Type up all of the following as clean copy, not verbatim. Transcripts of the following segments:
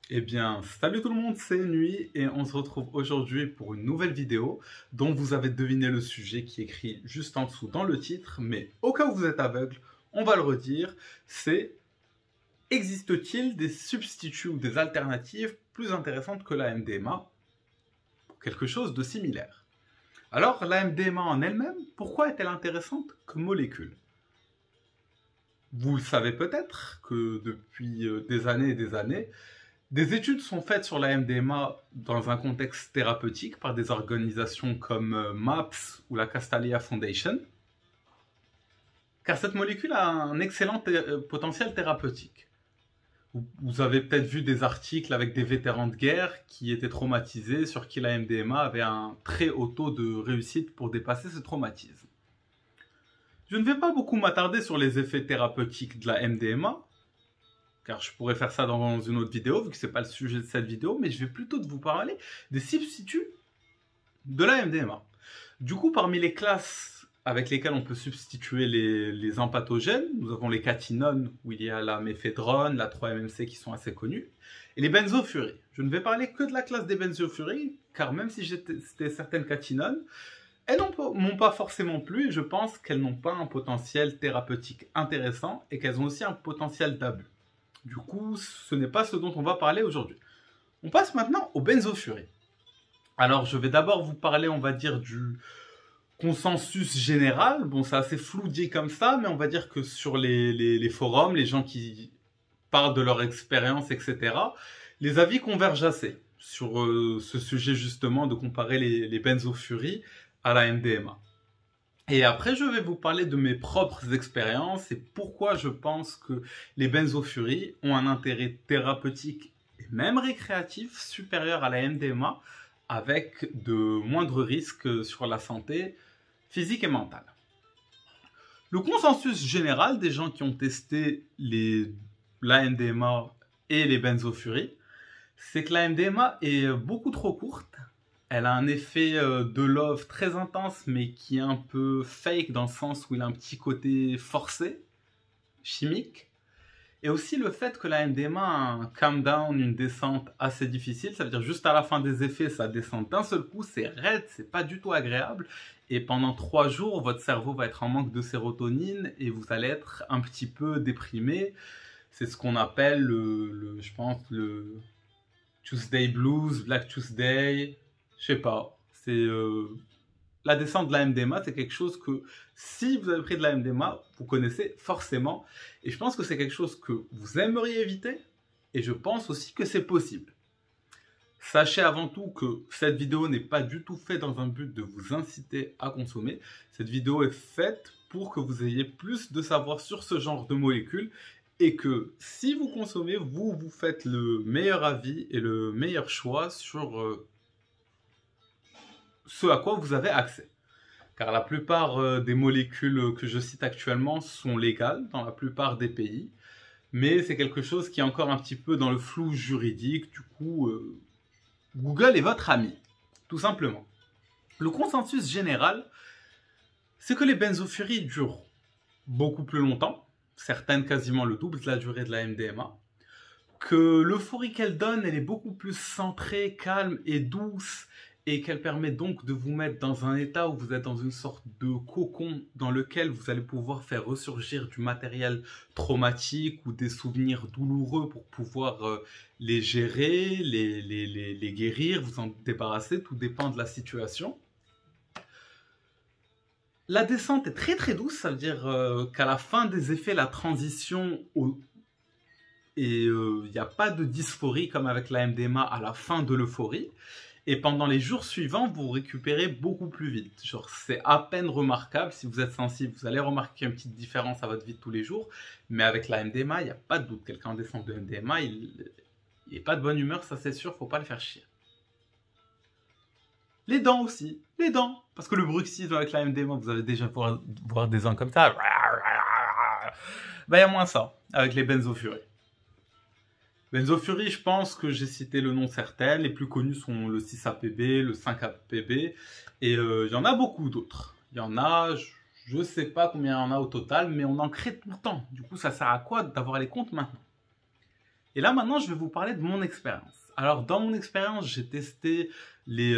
Eh bien, salut tout le monde, c'est Nuit et on se retrouve aujourd'hui pour une nouvelle vidéo dont vous avez deviné le sujet qui est écrit juste en dessous dans le titre, mais au cas où vous êtes aveugle, on va le redire, c'est: existe-t-il des substituts ou des alternatives plus intéressantes que la MDMA pour quelque chose de similaire? Alors, la MDMA en elle-même, pourquoi est-elle intéressante comme molécule? Vous le savez peut-être que depuis des années et des années, des études sont faites sur la MDMA dans un contexte thérapeutique par des organisations comme MAPS ou la Castalia Foundation, car cette molécule a un excellent potentiel thérapeutique. Vous avez peut-être vu des articles avec des vétérans de guerre qui étaient traumatisés, sur qui la MDMA avait un très haut taux de réussite pour dépasser ce traumatisme. Je ne vais pas beaucoup m'attarder sur les effets thérapeutiques de la MDMA, car je pourrais faire ça dans une autre vidéo, vu que ce n'est pas le sujet de cette vidéo, mais je vais plutôt vous parler des substituts de la MDMA. Du coup, parmi les classes avec lesquelles on peut substituer les empathogènes, nous avons les catinones, où il y a la méphédrone, la 3-MMC qui sont assez connues, et les benzofuries. Je ne vais parler que de la classe des benzofuries, car même si j'ai testé certaines catinones, elles m'ont pas forcément plu, et je pense qu'elles n'ont pas un potentiel thérapeutique intéressant, et qu'elles ont aussi un potentiel d'abus. Du coup, ce n'est pas ce dont on va parler aujourd'hui. On passe maintenant aux benzofuries. Alors, je vais d'abord vous parler, on va dire, du consensus général. Bon, c'est assez flou dit comme ça, mais on va dire que sur les forums, les gens qui parlent de leur expérience, etc., les avis convergent assez sur ce sujet justement de comparer les benzofuries à la MDMA. Et après, je vais vous parler de mes propres expériences et pourquoi je pense que les benzofuries ont un intérêt thérapeutique et même récréatif supérieur à la MDMA, avec de moindres risques sur la santé physique et mentale. Le consensus général des gens qui ont testé la MDMA et les benzofuries, c'est que la MDMA est beaucoup trop courte. Elle a un effet de love très intense, mais qui est un peu fake dans le sens où il a un petit côté forcé, chimique. Et aussi le fait que la MDMA a un calm down, une descente assez difficile. Ça veut dire juste à la fin des effets, ça descend d'un seul coup, c'est raide, c'est pas du tout agréable. Et pendant 3 jours, votre cerveau va être en manque de sérotonine et vous allez être un petit peu déprimé. C'est ce qu'on appelle je pense, le Tuesday Blues, Black Tuesday. Je sais pas, c'est la descente de la MDMA, c'est quelque chose que si vous avez pris de la MDMA, vous connaissez forcément. Et je pense que c'est quelque chose que vous aimeriez éviter. Et je pense aussi que c'est possible. Sachez avant tout que cette vidéo n'est pas du tout faite dans un but de vous inciter à consommer. Cette vidéo est faite pour que vous ayez plus de savoir sur ce genre de molécules et que si vous consommez, vous faites le meilleur avis et le meilleur choix sur ce à quoi vous avez accès. Car la plupart des molécules que je cite actuellement sont légales dans la plupart des pays, mais c'est quelque chose qui est encore un petit peu dans le flou juridique. Du coup, Google est votre ami, tout simplement. Le consensus général, c'est que les benzofuries durent beaucoup plus longtemps, certaines quasiment le double de la durée de la MDMA, que l'euphorie qu'elle donne, elle est beaucoup plus centrée, calme et douce, et qu'elle permet donc de vous mettre dans un état où vous êtes dans une sorte de cocon dans lequel vous allez pouvoir faire ressurgir du matériel traumatique ou des souvenirs douloureux pour pouvoir les gérer, les guérir, vous en débarrasser, tout dépend de la situation. La descente est très très douce, ça veut dire qu'à la fin des effets, la transition et il n'y a pas de dysphorie comme avec la MDMA à la fin de l'euphorie. Et pendant les jours suivants, vous récupérez beaucoup plus vite. Genre, c'est à peine remarquable. Si vous êtes sensible, vous allez remarquer une petite différence à votre vie de tous les jours. Mais avec la MDMA, il n'y a pas de doute. Quelqu'un en descente de MDMA, il n'est pas de bonne humeur, ça c'est sûr, faut pas le faire chier. Les dents aussi, les dents. Parce que le bruxisme avec la MDMA, vous allez déjà voir des dents comme ça. Ben, il y a moins ça avec les benzofuries. Benzofuries, je pense que j'ai cité le nom certaines. Les plus connus sont le 6-APB, le 5-APB. Et il y en a beaucoup d'autres. Il y en a, je ne sais pas combien il y en a au total, mais on en crée tout le temps. Du coup, ça sert à quoi d'avoir les comptes maintenant? Et là maintenant, je vais vous parler de mon expérience. Alors dans mon expérience, j'ai testé les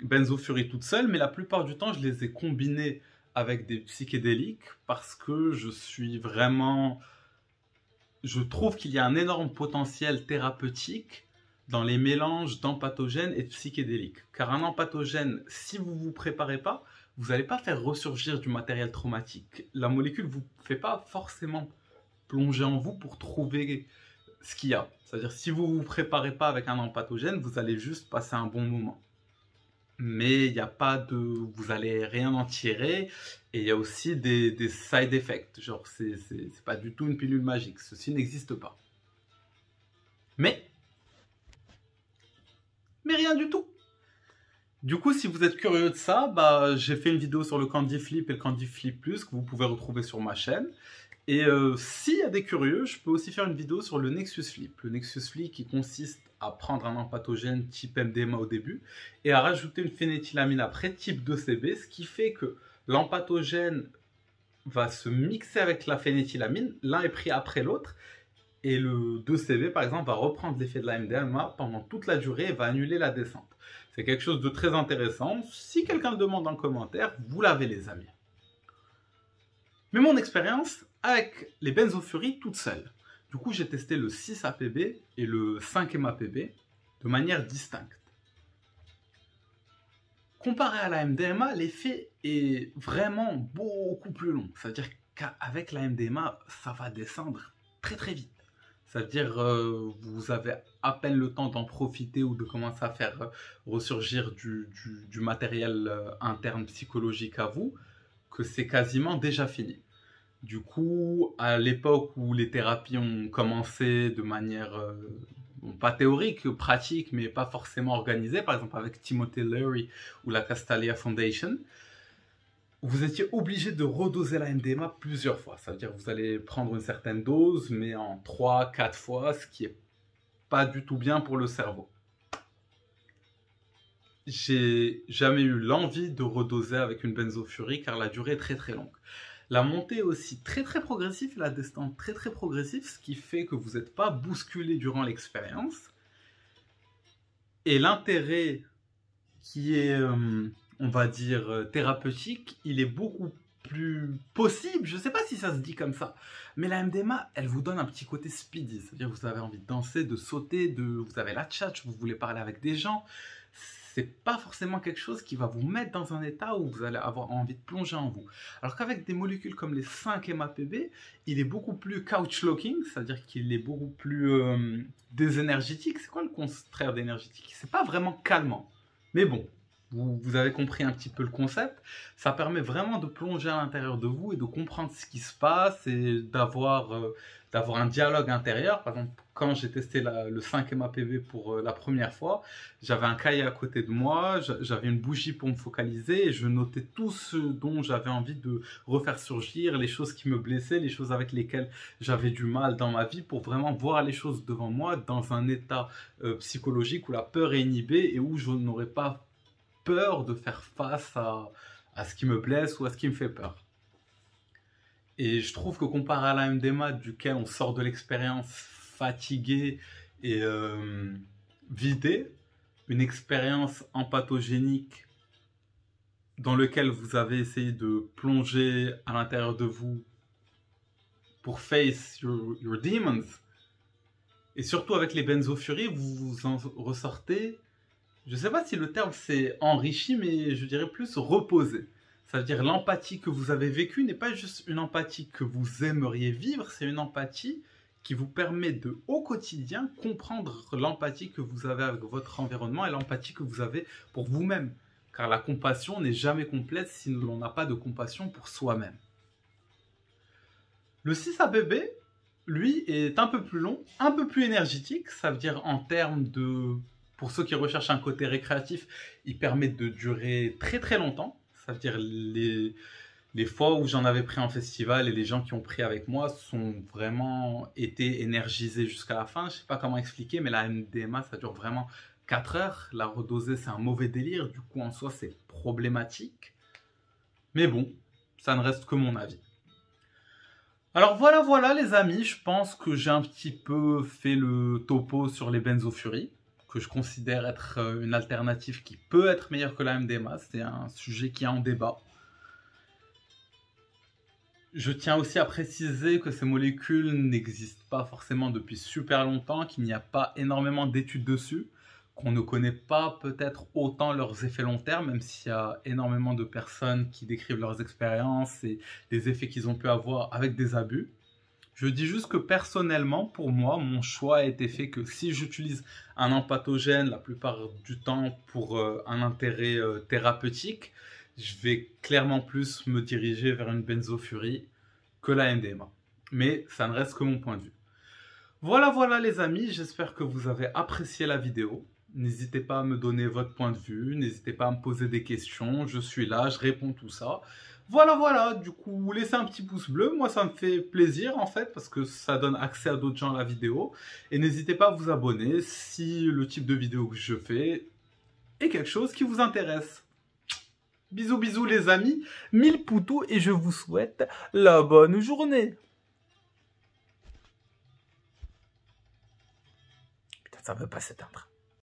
benzofuries toutes seules, mais la plupart du temps, je les ai combinées avec des psychédéliques parce que je trouve qu'il y a un énorme potentiel thérapeutique dans les mélanges d'empathogènes et de psychédéliques. Car un empathogène, si vous ne vous préparez pas, vous n'allez pas faire ressurgir du matériel traumatique. La molécule ne vous fait pas forcément plonger en vous pour trouver ce qu'il y a. C'est-à-dire, si vous ne vous préparez pas avec un empathogène, vous allez juste passer un bon moment. Mais il n'y a pas de... vous n'allez rien en tirer. Et il y a aussi des side effects. Genre, c'est pas du tout une pilule magique. Ceci n'existe pas. Mais rien du tout. Du coup, si vous êtes curieux de ça, j'ai fait une vidéo sur le Candy Flip et le Candy Flip Plus que vous pouvez retrouver sur ma chaîne. Et s'il y a des curieux, je peux aussi faire une vidéo sur le Nexus Flip. Le Nexus Flip qui consiste à prendre un empathogène type MDMA au début et à rajouter une phénéthylamine après type 2CB, ce qui fait que l'empathogène va se mixer avec la phénéthylamine, l'un est pris après l'autre, et le 2CB par exemple va reprendre l'effet de la MDMA pendant toute la durée et va annuler la descente. C'est quelque chose de très intéressant. Si quelqu'un le demande en commentaire, vous l'avez les amis. Mais mon expérience avec les benzofuries toutes seules. Du coup, j'ai testé le 6-APB et le 5-MAPB de manière distincte. Comparé à la MDMA, l'effet est vraiment beaucoup plus long. C'est-à-dire qu'avec la MDMA, ça va descendre très vite. C'est-à-dire vous avez à peine le temps d'en profiter ou de commencer à faire ressurgir du matériel interne psychologique à vous, que c'est quasiment déjà fini. Du coup, à l'époque où les thérapies ont commencé de manière, pas théorique, pratique, mais pas forcément organisée, par exemple avec Timothy Leary ou la Castalia Foundation, vous étiez obligé de redoser la MDMA plusieurs fois. Ça veut dire que vous allez prendre une certaine dose, mais en 3-4 fois, ce qui n'est pas du tout bien pour le cerveau. J'ai jamais eu l'envie de redoser avec une benzofurie car la durée est très longue. La montée est aussi très progressive et la descente très progressive, ce qui fait que vous n'êtes pas bousculé durant l'expérience. Et l'intérêt qui est, on va dire, thérapeutique, il est beaucoup plus possible. Je ne sais pas si ça se dit comme ça, mais la MDMA, elle vous donne un petit côté speedy. C'est-à-dire que vous avez envie de danser, de sauter, vous avez la tchatch, vous voulez parler avec des gens. C'est pas forcément quelque chose qui va vous mettre dans un état où vous allez avoir envie de plonger en vous. Alors qu'avec des molécules comme les 5-MAPB, il est beaucoup plus couch-locking, c'est-à-dire qu'il est beaucoup plus désénergétique. C'est quoi le contraire d'énergétique? C'est pas vraiment calmant. Mais bon, vous avez compris un petit peu le concept. Ça permet vraiment de plonger à l'intérieur de vous et de comprendre ce qui se passe et d'avoir un dialogue intérieur. Par exemple, quand j'ai testé le 5-MAPB pour la première fois, j'avais un cahier à côté de moi, j'avais une bougie pour me focaliser et je notais tout ce dont j'avais envie de refaire surgir, les choses qui me blessaient, les choses avec lesquelles j'avais du mal dans ma vie pour vraiment voir les choses devant moi dans un état psychologique où la peur est inhibée et où je n'aurais pas peur de faire face à ce qui me blesse ou à ce qui me fait peur. Et je trouve que comparé à la MDMA, duquel on sort de l'expérience fatigué et vidé, une expérience empathogénique dans laquelle vous avez essayé de plonger à l'intérieur de vous pour face your demons, et surtout avec les benzofuries, vous en ressortez, je ne sais pas si le terme c'est enrichi, mais je dirais plus reposé. Ça veut dire l'empathie que vous avez vécue n'est pas juste une empathie que vous aimeriez vivre, c'est une empathie qui vous permet de, au quotidien, comprendre l'empathie que vous avez avec votre environnement et l'empathie que vous avez pour vous-même. Car la compassion n'est jamais complète si l'on n'a pas de compassion pour soi-même. Le 6-APB, lui, est un peu plus long, un peu plus énergétique. Ça veut dire en termes de... Pour ceux qui recherchent un côté récréatif, il permet de durer très longtemps. Ça veut dire les fois où j'en avais pris en festival et les gens qui ont pris avec moi sont vraiment été énergisés jusqu'à la fin. Je ne sais pas comment expliquer, mais la MDMA, ça dure vraiment 4 heures. La redoser, c'est un mauvais délire. Du coup, en soi, c'est problématique. Mais bon, ça ne reste que mon avis. Alors voilà les amis, je pense que j'ai un petit peu fait le topo sur les benzofuries, que je considère être une alternative qui peut être meilleure que la MDMA. C'est un sujet qui est en débat. Je tiens aussi à préciser que ces molécules n'existent pas forcément depuis super longtemps, qu'il n'y a pas énormément d'études dessus, qu'on ne connaît pas peut-être autant leurs effets long terme, même s'il y a énormément de personnes qui décrivent leurs expériences et les effets qu'ils ont pu avoir avec des abus. Je dis juste que personnellement, pour moi, mon choix a été fait que si j'utilise un empathogène la plupart du temps pour un intérêt thérapeutique, je vais clairement plus me diriger vers une benzofurie que la MDMA. Mais ça ne reste que mon point de vue. Voilà les amis, j'espère que vous avez apprécié la vidéo. N'hésitez pas à me donner votre point de vue, n'hésitez pas à me poser des questions, je suis là, je réponds tout ça. Voilà, du coup, laissez un petit pouce bleu, moi ça me fait plaisir en fait, parce que ça donne accès à d'autres gens à la vidéo. Et n'hésitez pas à vous abonner si le type de vidéo que je fais est quelque chose qui vous intéresse. Bisous les amis, 1000 poutous et je vous souhaite la bonne journée. Putain, ça veut pas s'éteindre.